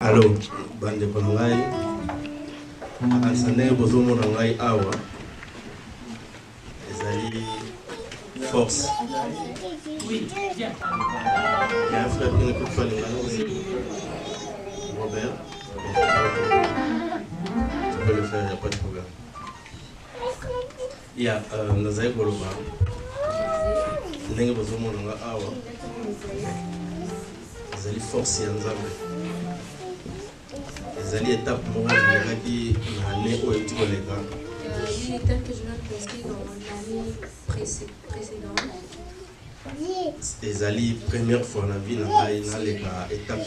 Allô, bande de ngai akasane bozomona ngai awa ezali force. Oui, bien. Il y a un frère qui ne peut pas les aussi. Robert, tu peux le faire, il n'y a pas de problème. Il y a Nazaï Boloba. Ndenge bozomona ngai awa ezali force ya Nzambe. Les étapes pour l'année où est une étape que je viens de passer dans l'année précédente. Les première fois dans la vie, dans les étapes.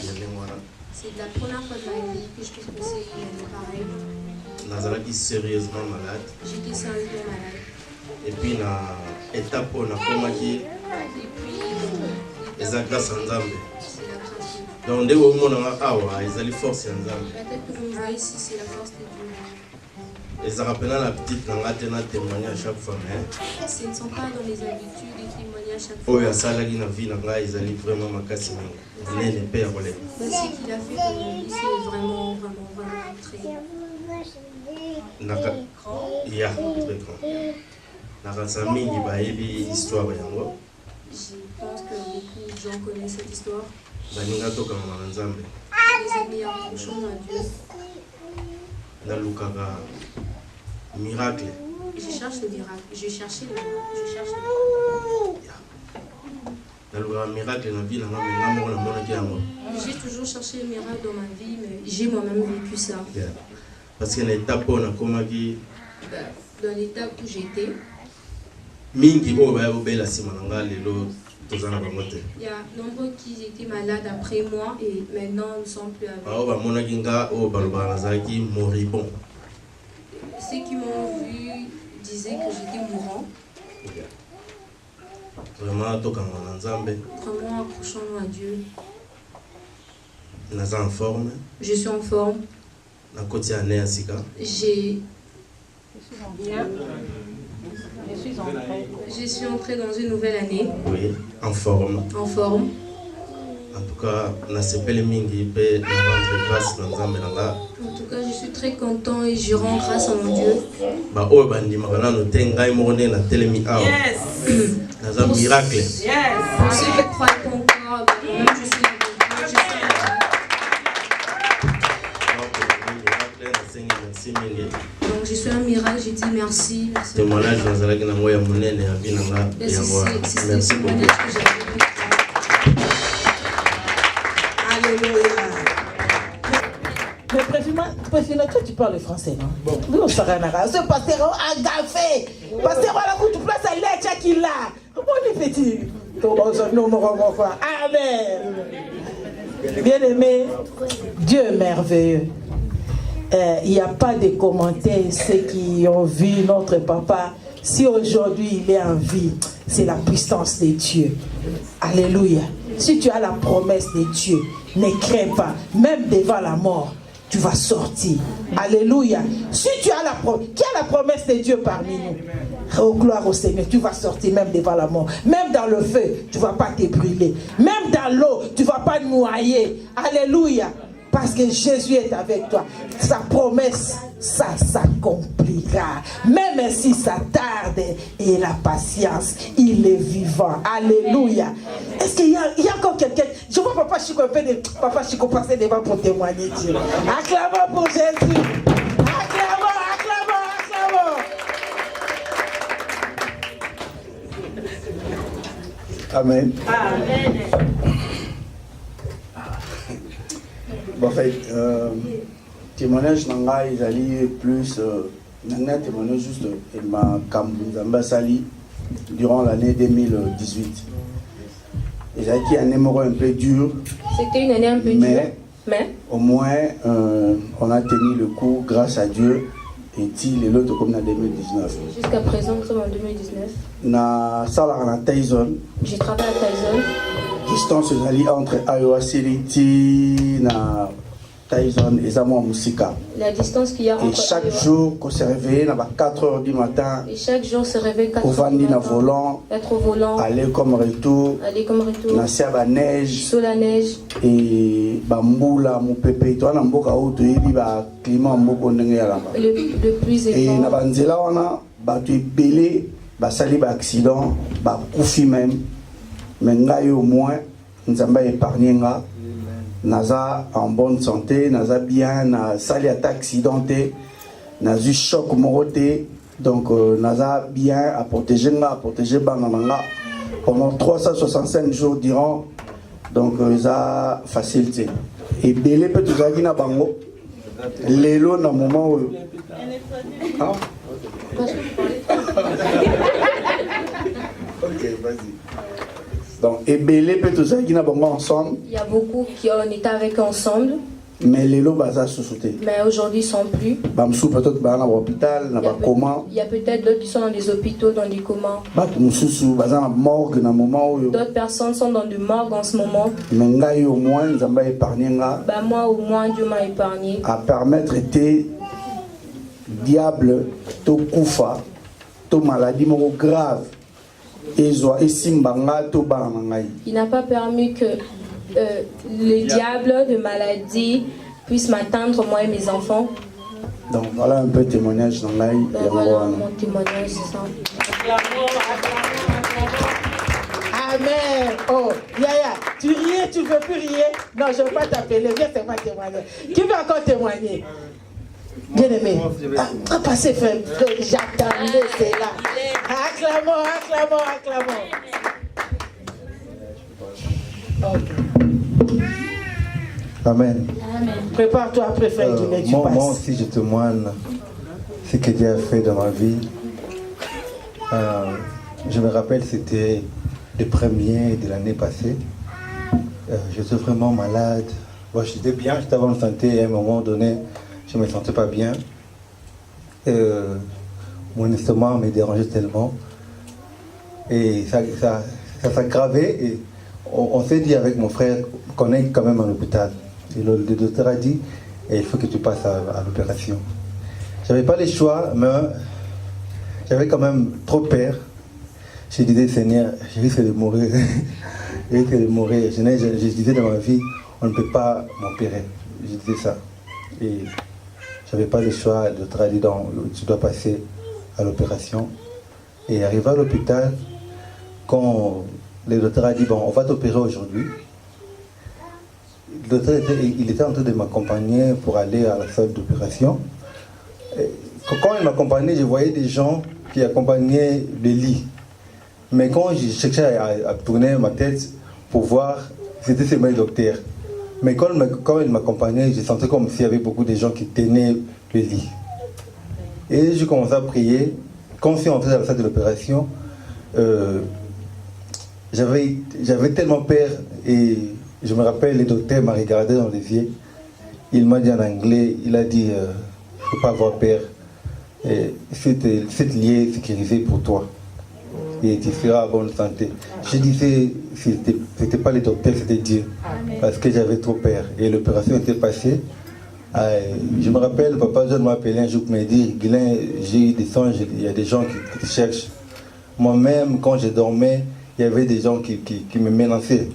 C'est la première fois de ma vie que je peux passer pareil. Nous sérieusement malade. J'étais sérieusement malade. Et puis, dans l'étape où on a commencé, les grâce à Nzambe. Donc, dès au moment où ils ont les forces. Peut-être que vous me voyez ici, c'est la force de Dieu. Ils ont rappelé la petite dans la témoignage à chaque fois. Ce ne sont pas dans les habitudes de témoigner à chaque fois. Oh, il y a ça là qui n'a vie, ils ont vraiment ma casse. Ce qu'il a fait pour nous, c'est vraiment très grand. Il y a très grand. Dans la famille, il y a une histoire. Je pense que beaucoup de gens connaissent cette histoire. Les amis approchant à Dieu. Miracle. Je cherche le miracle. Je cherche le miracle. J'ai toujours cherché le miracle dans ma vie, mais j'ai moi-même vécu ça. Parce qu'il y a une étape où on a commencé. Dans l'étape où j'étais, il y a nombreux qui étaient malades après moi et maintenant ils ne sont plus avec. Ceux qui m'ont vu disaient que j'étais mourant. Vraiment accrochons-nous à Dieu. Je suis en forme. Je suis en forme. Je suis entrée dans une nouvelle année. Oui, en forme. En forme. En tout cas, je suis très content et je rends grâce à mon Dieu. Yes. Un miracle. Yes. Pour ceux qui croient encore, je suis donc je suis un miracle, je dis merci. Témoignage dans la merci beaucoup. Alléluia. Mais président, toi tu parles français, non? Bon. Non, ça n'a rien. Ce pasteur a gaffé. Pasteur à la route, tu places à l'aide qu'il a. Comment on est petit? Amen. Bien-aimé, Dieu est merveilleux. Il n'y a pas de commentaires, ceux qui ont vu notre papa. Si aujourd'hui il est en vie, c'est la puissance de Dieu. Alléluia. Si tu as la promesse de Dieu, ne crains pas. Même devant la mort, tu vas sortir. Alléluia. Si tu as qui a la promesse de Dieu parmi nous? Oh, gloire au Seigneur, tu vas sortir même devant la mort. Même dans le feu, tu ne vas pas te brûler. Même dans l'eau, tu ne vas pas te noyer. Alléluia. Parce que Jésus est avec toi. Sa promesse, ça s'accomplira. Même si ça tarde, et la patience, il est vivant. Alléluia. Est-ce qu'il y a encore quelqu'un? Je vois Papa Chico, Papa Chico passer devant pour témoigner. Dieu. Acclamons pour Jésus. Acclamons. Amen. Amen. En fait, témoignage nanga ils allaient plus nanga témoignage juste ma Kambunzamba Sali durant l'année 2018. Ils avaient qui un numéro un peu dur. C'était une année un peu dure. Mais au moins on a tenu le coup grâce à Dieu et il est l'autre comme en 2019. Jusqu'à présent nous sommes en 2019. Na sala na Tyson. J'ai travaillé à Tyson. Distance entre Iowa City na Tyson et Zamo Moussika. La distance qu'il y a Et entre chaque Iowa. jour, qu'on se réveille à 4 h du matin, Et chaque jour se réveille 4 au heures du vandi na matin, volant, être au volant, aller comme retour, aller comme retour, nasser à la neige, sous la neige, et bamboula, mon pépé, toi, n'a pas auto, et puis climat, mon ndenge ya lamba. le plus Et épais. na banzela wana, tu es belé, sali ba accident, koufi même, mais ngai au moins, nous avons épargné nga. Naza en bonne santé, naza bien, na sali ata accidenté, naza eu choc moroté, donc naza bien à protéger bananga pendant 365 jours durant, donc ça facilité. Et belé peut tout ça qui na bango, l'élo na moment où. Hein? Ok, vas-y. Donc, et belé peut tout ça qui n'a pas ensemble. Il y a beaucoup qui ont été avec eux ensemble, Mais les lots basés sous sauté. mais aujourd'hui ils ne sont plus. Bamsou peut-être dans l'hôpital, dans le coma. Il y a peut-être d'autres qui sont dans des hôpitaux, dans des comas. Bamsou basé dans la morgue dans le moment où. D'autres personnes sont dans des morgues en ce moment. Mais ngai au moins nous avons épargné nga. Bah moi au moins Dieu m'a épargné. À permettre tes diable, to koufa, to maladie grave. Il n'a pas permis que le diable de maladie puisse m'atteindre, moi et mes enfants. Donc voilà un peu de témoignage dans l'ail. Ben voilà mon témoignage, c'est ça. Amen. Oh, Yaya, tu riais, tu veux plus rire? Non, je ne veux pas t'appeler. Viens, c'est moi témoigner. Qui veut encore témoigner? Bien aimé. Ah, passez, frère. J'attendais, c'est là. Acclamons, acclamons, acclamons. Okay. Amen. Prépare-toi après, frère Guinée, tu passes. Moi aussi, je témoigne ce que Dieu a fait dans ma vie. Je me rappelle, c'était le 1er de l'année passée. J'étais vraiment malade. Bon, j'étais bien, j'étais en bonne santé. À un moment donné, je ne me sentais pas bien. Mon estomac me dérangeait tellement. Et ça s'aggravait. Et on s'est dit avec mon frère qu'on est quand même en hôpital. Et le docteur a dit, il faut que tu passes à l'opération. Je n'avais pas le choix, mais j'avais quand même trop peur. Je disais, Seigneur, je risque de mourir. Je risque de mourir. Je disais dans ma vie, on ne peut pas m'opérer. Je disais ça. Et je n'avais pas le choix. Le docteur a dit, tu dois passer à l'opération. Et arrivé à l'hôpital, quand le docteur a dit, bon, on va t'opérer aujourd'hui. Le docteur il était en train de m'accompagner pour aller à la salle d'opération. Quand il m'accompagnait, je voyais des gens qui accompagnaient le lit. Mais quand je cherchais à tourner ma tête pour voir, c'était seulement le docteur. Mais quand il m'accompagnait, je sentais comme s'il y avait beaucoup de gens qui tenaient le lit. Et je commençais à prier. Quand je suis entré dans la salle de l'opération, j'avais tellement peur. Et je me rappelle, le docteur m'a regardé dans les yeux. Il m'a dit en anglais, il a dit, il ne faut pas avoir peur. Cette lit est sécurisée pour toi. Et tu seras en bonne santé. Je disais, c'était pas le docteur, c'était Dieu. Parce que j'avais trop peur. Et l'opération était passée. Je me rappelle, papa John m'a appelé un jour pour me dire, Guilain, j'ai eu des songes, il y a des gens qui te cherchent. Moi-même, quand je dormais, il y avait des gens qui me menaçaient.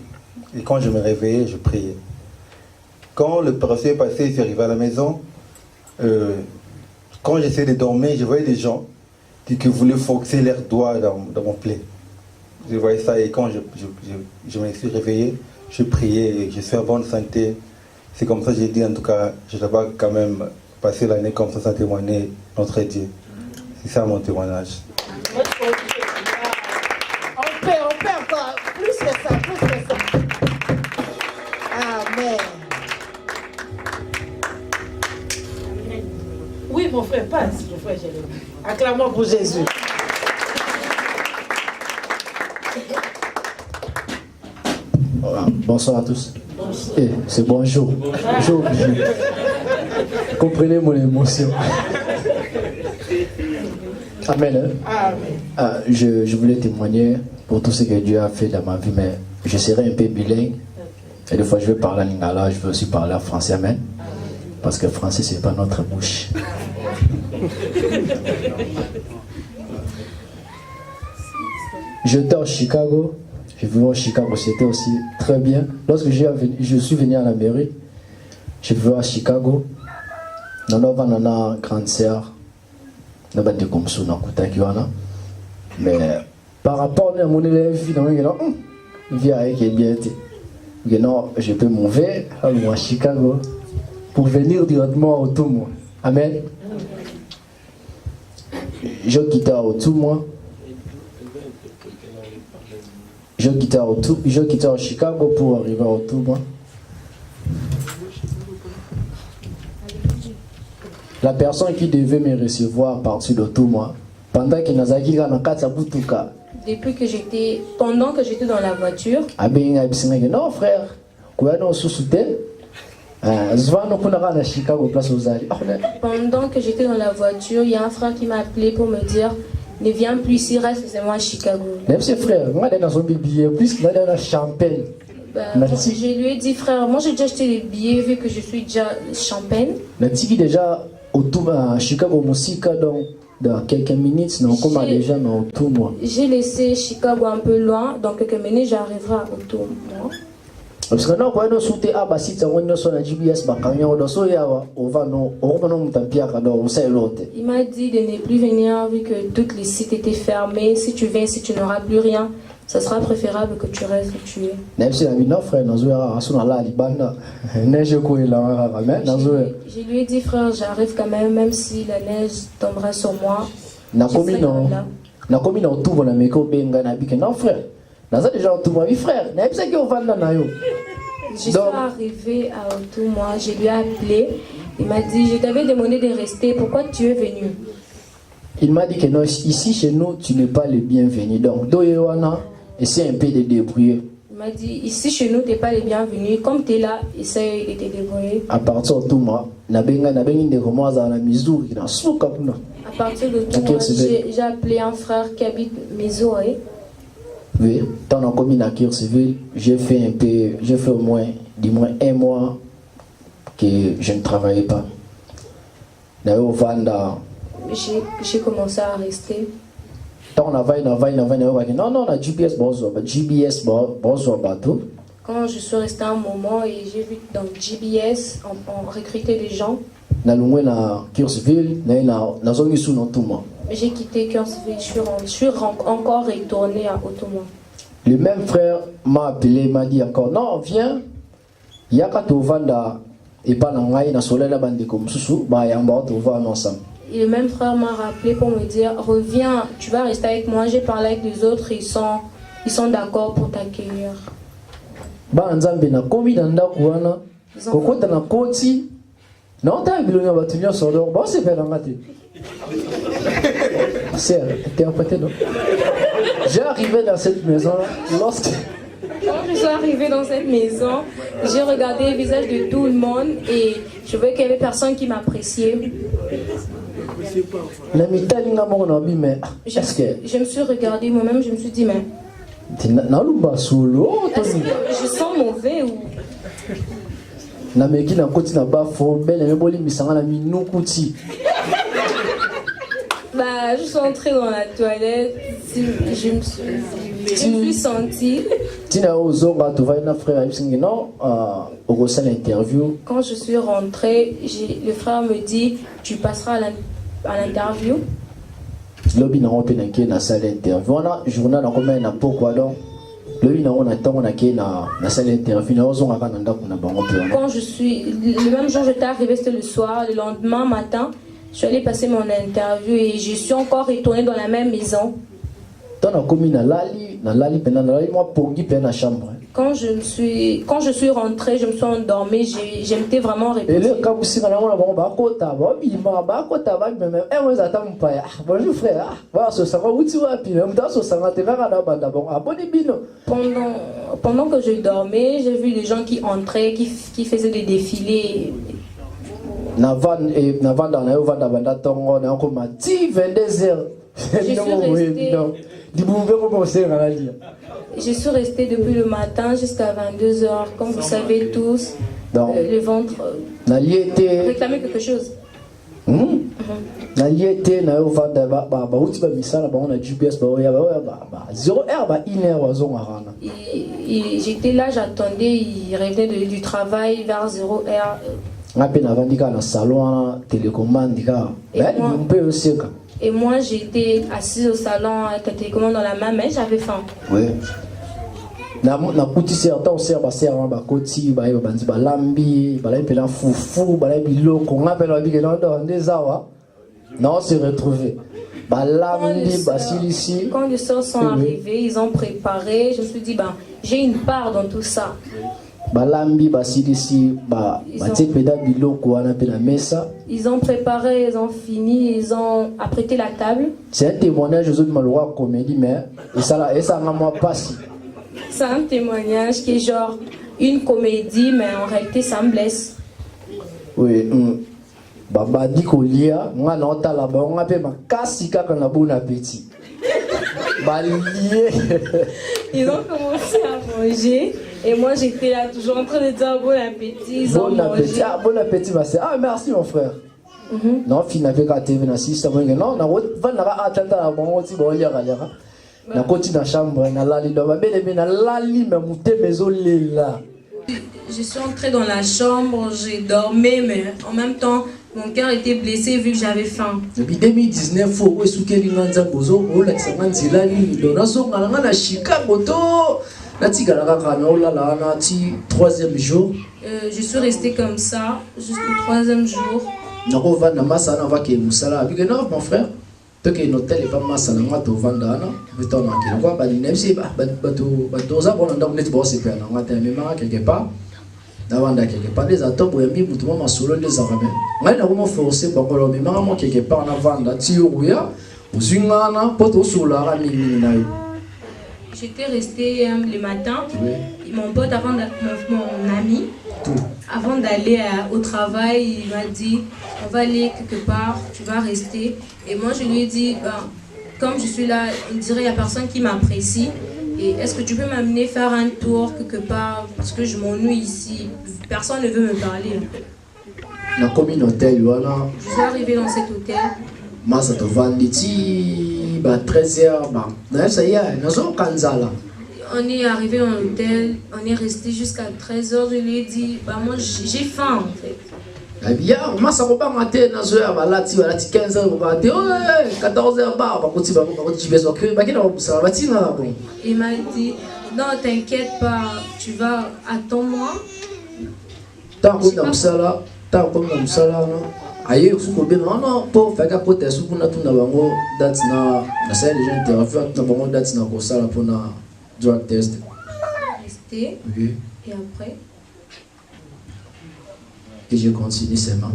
Et quand je me réveillais, je priais. Quand l'opération est passée, je suis arrivé à la maison. Quand j'essayais de dormir, je voyais des gens qui voulaient forcer leurs doigts dans mon plaie. Je voyais ça et quand je me suis réveillé, je priais et je suis en bonne santé. C'est comme ça que j'ai dit, en tout cas, je dois quand même passer l'année comme ça sans témoigner notre Dieu. C'est ça mon témoignage. On peut encore. Plus que ça, plus que ça. Amen. Oui, mon frère, passe, mon frère Jérémie. Acclamons pour Jésus. Bonsoir à tous. C'est bonjour. Bonjour. Comprenez mon émotion. Amen. Amen. Je voulais témoigner pour tout ce que Dieu a fait dans ma vie, mais je serai un peu bilingue. Et des fois, je vais parler en lingala, je vais aussi parler en français. Amen. parce que le français, c'est pas notre bouche. J'étais à Chicago. J'ai vu à Chicago, c'était aussi très bien. Lorsque je suis venu à la mairie, j'ai vu à Chicago. Nous avons une grande sœur. Nous avons des comme ça, mais par rapport à mon élève, il vient avec les bien. Non, je peux m'ouvrir à Chicago pour venir directement autour de moi. Amen. Je quitte autour de moi. Je quitte à Chicago pour arriver autour de moi. La personne qui devait me recevoir à partir d'autour de moi, pendant qu'il n'a pas pendant que j'étais dans la voiture, non frère, pendant que j'étais dans la voiture, il y a un frère qui m'a appelé pour me dire ne viens plus ici, reste c'est moi à Chicago. Même si frère, moi dans son billet, plus qu'il a dans champagne. Je lui ai dit frère, moi j'ai déjà acheté les billets vu que je suis déjà champagne. Déjà autour à Chicago musique donc dans quelques minutes non comme déjà non autour moi. J'ai laissé Chicago un peu loin, dans quelques minutes j'arriverai autour moi. Parce que non quand on sauter à Bassit on ne sonne GPS bakanya on so yawa on va non mutapia kada on sait l'autre. Il m'a dit de ne plus venir vu que tous les sites étaient fermés. Si tu viens, si tu n'auras plus rien, ça sera préférable que tu restes où tu es. Même si la vie non frère dans la libanda neige quoi là je lui ai dit frère, j'arrive quand même si la neige tombera sur moi. Na komi na tout na meko benga na bike non frère. Dans ça déjà tout moi frère, na bisa que on va na yo. Je suis arrivé à autour moi, je lui ai appelé, il m'a dit je t'avais demandé de rester, pourquoi tu es venu? Il m'a dit que non, ici chez nous tu n'es pas le bienvenu. Donc doyewana essaie un peu de débrouiller. Il m'a dit ici chez nous tu n'es pas le bienvenu, comme tu es là, essaie de te débrouiller. À partir de tout moi, na benga de comment à la Missouri na souka kuna. À partir de tout moi, j'ai appelé un frère qui habite Missouri. Oui, dans la commune à Kirchville, j'ai fait au moins, du moins un mois que je ne travaillais pas. J'ai commencé à rester. Non, la GPS, bateau. Quand je suis resté un moment et j'ai vu dans GPS, on recrutait des gens. J'ai quitté Kirchville, je suis encore retourné à Ottoman. Le même frère m'a appelé, m'a dit encore, non, viens, il y a qu'à te vendre et pas dans la soleil la bande comme sous, bah, il y a un bar, tu vas ensemble. Et le même frère m'a rappelé pour me dire, reviens, tu vas rester avec moi. J'ai parlé avec les autres, ils sont d'accord pour t'accueillir. Bah, nzambe na komi na ndako wana, kokota na koti, non, t'as eu le bâtiment sur l'or, bon, c'est fait la matin. C'est interprété, non? J'ai arrivé dans cette maison Quand je suis arrivée dans cette maison, j'ai regardé le visage de tout le monde et je voyais qu'il y avait personne qui m'appréciait. Je me suis regardée moi-même, je me suis dit, mais est-ce que je sens mauvais ou... Bah, je suis entrée dans la toilette, je me suis sentie. Quand je suis rentrée, le frère me dit, tu passeras à l'interview. Quand je suis, le même jour j'étais arrivée, c'était le soir, le lendemain matin, je suis allée passer mon interview et je suis encore retournée dans la même maison. Quand je suis rentrée, je me suis endormie, j'étais vraiment répétée. Bonjour frère. Pendant que je dormais, j'ai vu des gens qui entraient, qui faisaient des défilés. Je suis restée depuis le matin jusqu'à 22h. Comme vous savez tous, le ventre, réclamer quelque chose. Naliete na yo vanda ba uti ba misala ba on a GPS ba ya ba 0 heure ba 1 heure wazonga rana. J'étais là, j'attendais, il revenait du travail vers 0 heure. Ngape na vandika na salon télécommande dika. Et moi j'étais assise au salon avec la télécommande dans la main mais j'avais faim. Oui. Na kuti certain on sert ba servant ba koti ba yo bandi ba lambi ba la pela fufu ba la biloko ngape na bike na ndo ndezawa. Non, se retrouver. Quand les soeurs sont arrivés, ils ont préparé. Je me suis dit, j'ai une part dans tout ça. Ils ont préparé, ils ont fini, ils ont apprêté la table. C'est un témoignage de ma comédie, mais ça n'a pas. C'est un témoignage qui est genre une comédie, mais en réalité, ça me blesse. Oui. Baba dit qu'on lia, on a l'entend là-bas, on a fait ma casse quand on a bon appétit. Ils ont commencé à manger et moi j'étais là toujours en train de dire bon appétit. Ils ont mangé. Bon appétit, merci mon frère. Non, finalement, quand tu es venu ici, non, on va attendre à bon aussi, bon, il y a na koti na chambre na lali do babele na lali me muté maison là. Je suis entrée dans la chambre, j'ai dormi mais en même temps mon cœur était blessé vu que j'avais faim. Depuis 2019 faut esukeli nganza bozo ola tsanganzila ni dona so ngala na Chicago to na tigala ka na ola la na ti 3e jour. Je suis restée comme ça jusqu'au 3e jour. Nako va na masa na va ke musala avec non mon frère. Tant que l'hôtel est pas masse, on va te vendre là, mais t'en as qui quoi, même si bateau ça, on a donc net boss et puis on a terminé quelque part, d'avant quelque part des attentes pour aimer tout le monde solo des arabes. Moi, il a vraiment forcé pour que l'on me maman quelque part en avant là, tu ouya, aux zingana, poto sous la rami. J'étais restée le matin. Mon pote, mon ami, avant d'aller au travail, il m'a dit on va aller quelque part, tu vas rester. Et moi je lui ai dit comme je suis là, on dirait qu'il n'y a personne qui m'apprécie. Et est-ce que tu peux m'amener faire un tour quelque part parce que je m'ennuie ici, personne ne veut me parler. La communauté, voilà. Je suis arrivée dans cet hôtel. Moi ça te vendit 13h, ça y est, nous sommes Kanzala. On est arrivé dans l'hôtel, on est resté jusqu'à 13h. Je lui ai dit, moi j'ai faim en fait. Eh bien, moi ça va pas mater dans ce là, tu 15h, 14h, il m'a dit, non t'inquiète pas, tu vas, attends-moi. Tant comme ça là, non. Aïe, non, pour faire qu'à côté, sous qu'on a tout d'abord, date na, ça les gens interviewent, d'abord date na pour ça pour na drug test. Resté. Oui. Et après. Et je continue seulement.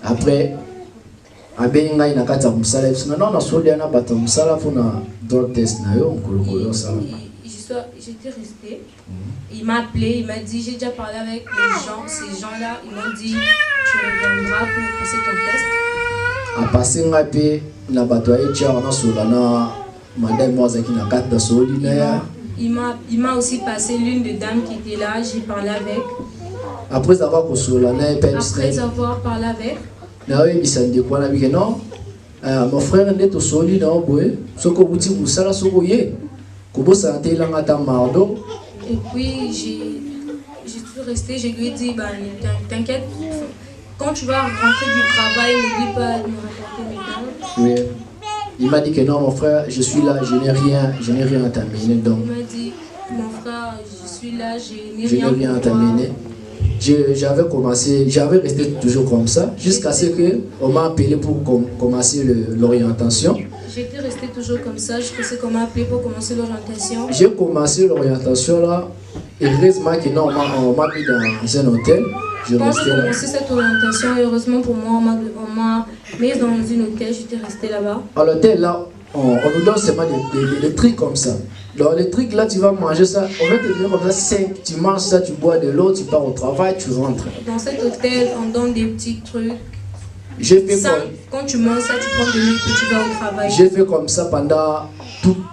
Après, abenga ina kata musala, non na soli na bata musala pour na drug test na yo, on ça. J'étais restée. Il m'a appelé, il m'a dit j'ai déjà parlé avec les gens, ces gens-là, ils m'ont dit tu reviendras pour passer ton test. A passer ngape na bato ya HR na solana madame Mozaki na carte de soli na. Il m'a aussi passé l'une des dames qui était là, j'ai parlé avec. Après avoir parlé avec. Na oui, bisande kwa na bike non. Mon frère n'est au soli na boye, soko buti musala soko ye. Kobo santé la ngata mardo. Et puis j'ai suis restée, je lui ai dit t'inquiète, quand tu vas rentrer du travail, n'oublie pas de me rapporter mes dents. Oui. Il m'a dit que non mon frère, je suis là, je n'ai rien à t'amener donc. Il m'a dit mon frère, je suis là, je n'ai rien à t'amener. J'avais resté toujours comme ça jusqu'à ce qu'on m'a appelé pour commencer l'orientation. J'étais resté toujours comme ça jusqu'à ce qu'on m'a appelé pour commencer l'orientation. J'ai commencé l'orientation là, heureusement que non, on m'a mis dans un hôtel. Quand j'ai commencé cette orientation, heureusement pour moi, on m'a mis dans un hôtel, j'étais resté là-bas. À l'hôtel là, on nous donne seulement des trucs comme ça. Dans les trucs là, tu vas manger ça, on va te donner comme ça 5, tu manges ça, tu bois de l'eau, tu pars au travail, tu rentres. Dans cet hôtel, on donne des petits trucs. J'ai fait ça, quand tu manges ça, tu prends de l'eau et tu vas au travail. J'ai fait comme ça pendant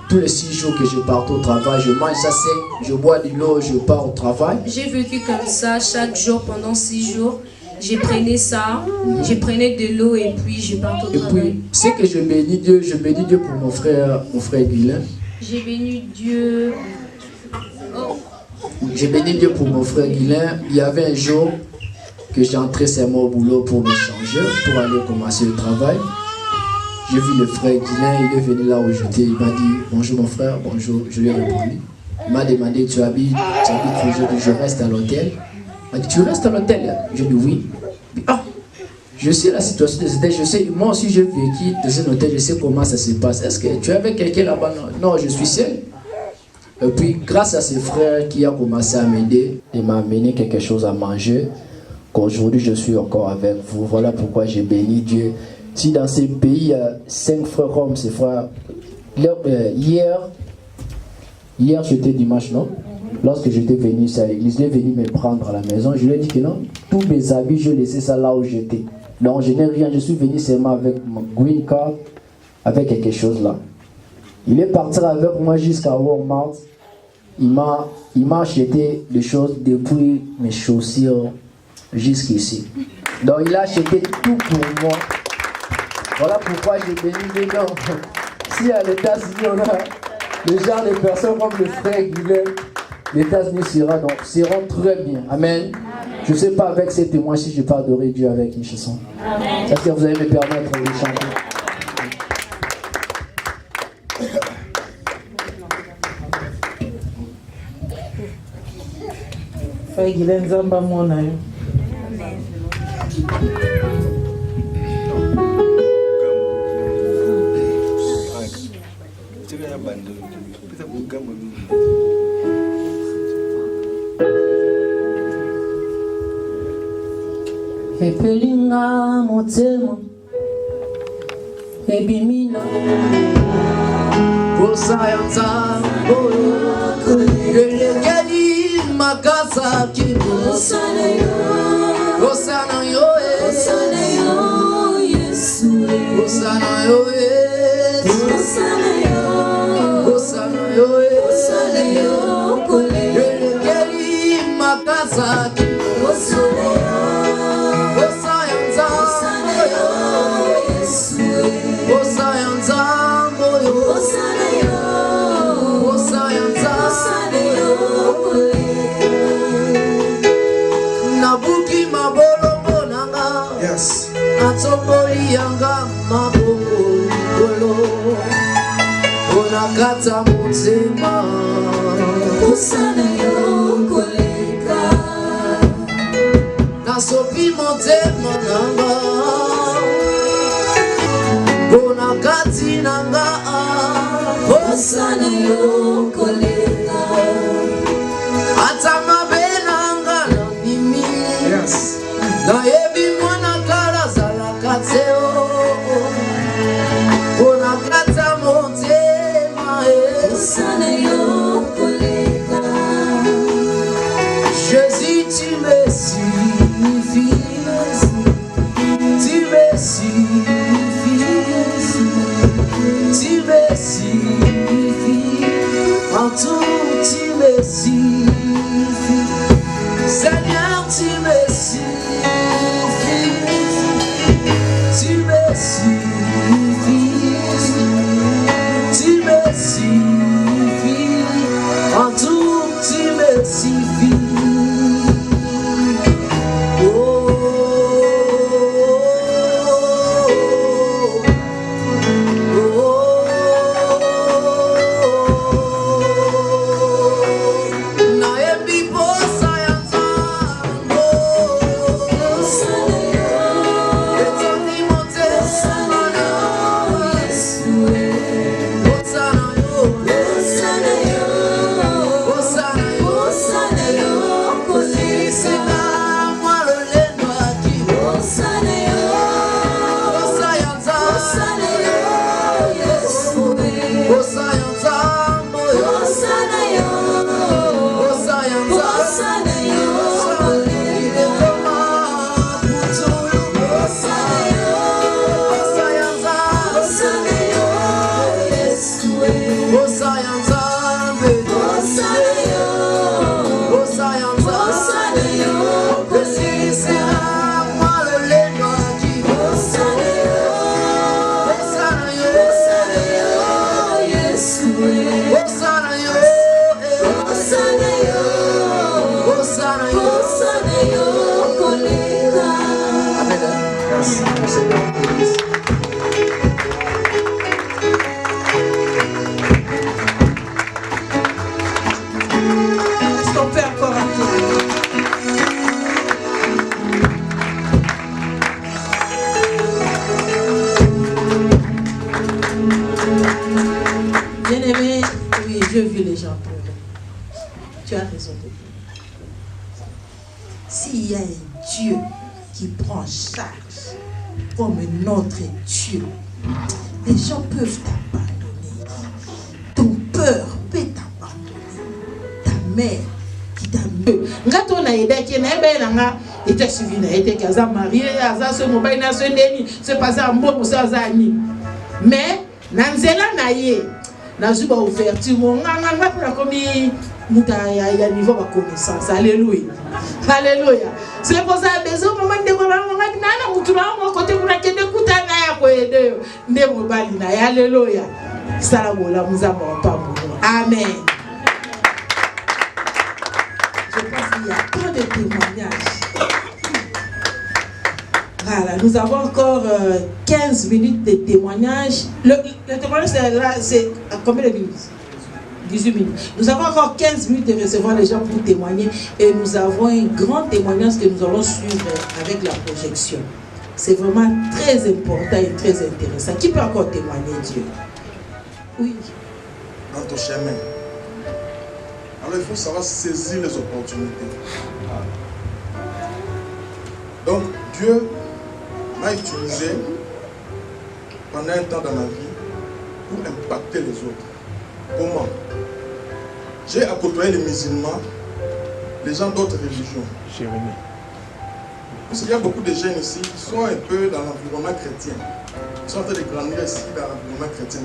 tous les 6 jours que je pars au travail, je mange ça sec, je bois de l'eau, je pars au travail. J'ai vécu comme ça chaque jour pendant 6 jours. Je prenais ça, je prenais de l'eau et puis je partais au travail. Et puis, c'est que je bénis Dieu pour mon frère Guilain. J'ai béni Dieu. Oh. J'ai béni Dieu pour mon frère Guilain. Il y avait un jour que j'ai entré seulement au boulot pour me changer, pour aller commencer le travail. J'ai vu le frère Guilain, il est venu là où j'étais. Il m'a dit bonjour mon frère, bonjour. Je lui ai répondu. Il m'a demandé tu habites toujours, je reste à l'hôtel. Il m'a dit tu restes à l'hôtel? Je lui ai dit oui. Ah, je sais la situation de cet hôtel, je sais, moi aussi j'ai vécu dans cet hôtel, je sais comment ça se passe. Est-ce que tu es avec quelqu'un là-bas? Non, je suis seul. Et puis grâce à ses frères qui a commencé à m'aider, il m'a amené quelque chose à manger. Qu'aujourd'hui je suis encore avec vous. Voilà pourquoi j'ai béni Dieu. Si dans ces pays il y a 5 frères comme ces frères, hier c'était dimanche, non? Lorsque j'étais venu à l'église, il est venu me prendre à la maison. Je lui ai dit que non, tous mes habits, je laissais ça là où j'étais. Donc je n'ai rien, je suis venu seulement avec mon green card, avec quelque chose là. Il est parti avec moi jusqu'à Walmart. Il m'a acheté des choses depuis mes chaussures jusqu'ici. Donc il a acheté tout pour moi. Voilà pourquoi j'ai béni dedans. Si à l'État-Unis on a le genre de personnes comme le frère Guilhem, les États-Unis seront très bien. Amen. Je ne sais pas avec ces témoins si je peux adorer Dieu avec une chanson. Est-ce que vous allez me permettre de chanter? Frère Guilhem Zamba Mona. Epelinga motema ebimina Kosayanza Elegeli makasa kibo Osana yo Yesu Osana yo Elegeli makasa kibo Nabuki mabolongo nanga Atoboli yanga maboko likolo Onakata motema Osana yo koleka Nasopi motema nanga Onakati nanga Osana yo koleka Atama benanga nandimi Na ebi mwana kala zala kateo Onakata motema Osana yo koleka Jésus tu me signifies Tu me signifies Tu me signifies En tout tu me signifies Seigneur tu me signifies Tu me signifies Tu me signifies En tout tu me signifies Osana yo j'ai vu les gens pleurer. Tu as raison de pleurer. S'il y a un Dieu qui prend charge comme notre Dieu, les gens peuvent t'abandonner. Ton peur peut t'abandonner. Ta mère qui t'a mis. Ngato na aidé qui n'a pas nanga était suivi na été qui a marié, a ce mobile na ce neni, c'est pas ça mbo pour ça zani. Mais nanzela na ye na zuba ouverture nganga pour comme muta ya niveau de connaissance. Alléluia. Alléluia. C'est pour ça besoin moment de ko nganga nana mutu na mo côté kuna kende kutana ya ko aider nde mobali na. Alléluia. Sala bola muzamba pa. Amen. Je pense qu'il y a trop de témoignages. Voilà, nous avons encore 15 minutes de témoignages. Le témoignage, c'est combien de minutes? 18 minutes. Nous avons encore 15 minutes de recevoir les gens pour témoigner. Et nous avons un grand témoignage que nous allons suivre avec la projection. C'est vraiment très important et très intéressant. Qui peut encore témoigner, Dieu? Oui. Dans ton chemin. Alors il faut savoir saisir les opportunités. Donc Dieu m'a utilisé pendant un temps dans ma vie pour impacter les autres. Comment? J'ai à côtoyer les musulmans, les gens d'autres religions. Parce qu'il y a beaucoup de jeunes ici qui sont un peu dans l'environnement chrétien. Ils sont en train de grandir ici dans l'environnement chrétien.